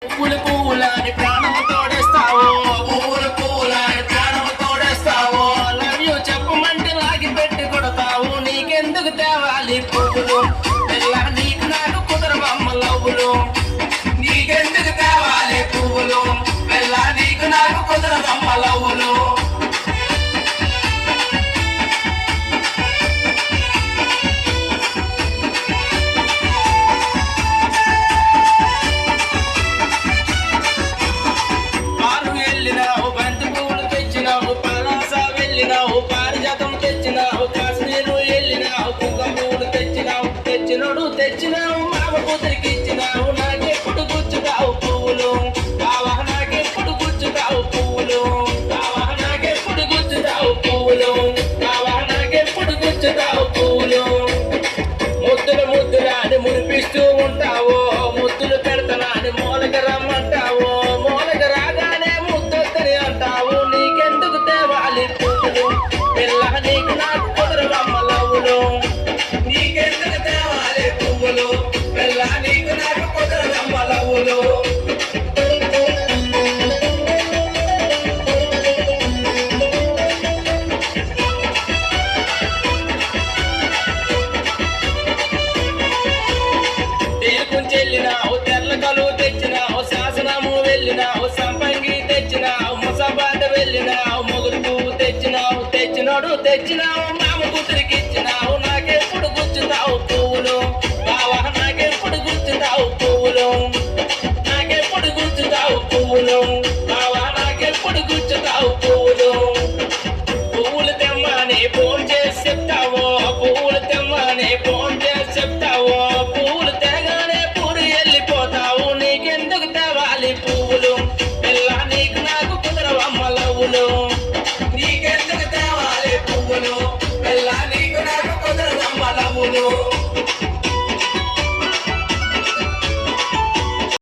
పువ్వులు పువ్వులని ప్రాణము తోడేస్తావు, పువ్వులు పువ్వులని ప్రాణము తోడేస్తావు. లవ్ యూ చెప్పమంటే లాగి పెట్టి కొడతావు. నీకెందుకు తేవాలి పువ్వులు, పిల్ల నీకు నాకు కుదరవమ్మ లవ్వులు. నీకెందుకు తేవాలి పువ్వులు, పిల్ల నీకు నాకు కుదరవమ్మ లవ్వులు. తెచ్చినావు మామ కూతురికి ఇచ్చినావు. నాకెప్పుడు గుచ్చుతావు పువ్వులు, బావా నాకెప్పుడు గుచ్చుతావు పువ్వులు, బావా నాకెప్పుడు గుచ్చుతావు పువ్వులు, బావా నాకెప్పుడు గుచ్చుతావు పువ్వులు. ముద్దులు ముద్దులా అని మురిపిస్తూ ఉంటావు, ముద్దులు పెడతానా అని మూలక రమ్మంటావు. మూలక రాగానే ముద్దొద్దని అంటావు. నీకెందుకు తేవాలి పువ్వులు, పిల్ల నీకు నాకు కుదరవమ్మ లవ్వులు. నీకెందుకు తేవాలి పువ్వులు, పిల్ల నీకు నాకు కుదరవమ్మ లవ్వులు. చెల్లినావు తెల్ల కలువు తెచ్చినావు, శాసనము వెళ్ళినావు, సంపంగి తెచ్చినావు, ముసాబాట వెళ్ళినావు, మొగుడు పువ్వు తెచ్చినావు. తెచ్చినోడు తెచ్చినావు మామ కూతురికి ఇచ్చినావు. నాకెప్పుడు గుచ్చుతావు పువ్వులు, బావా నాకెప్పుడు గుచ్చుతావు పువ్వులు, నాకెప్పుడు గుచ్చుతావు పువ్వులు, బావా నాకెప్పుడు గుచ్చుతావు పువ్వులు. పువ్వులు తెమ్మని ఫోన్ చేసి చెప్తావు, పువ్వులు తెమ్మని ఫోన్ చేసి చెప్తావు. పువ్వులు తెగానే పూరి వెళ్ళిపోతావు. నీకెందుకు తేవాలి పువ్వులు, పిల్ల నీకు నాకు కుదరవమ్మ లవ్వులు. నీకెందుకు తేవాలి పువ్వులు, పిల్ల నీకు నాకు కుదరవమ్మ లవ్వులు.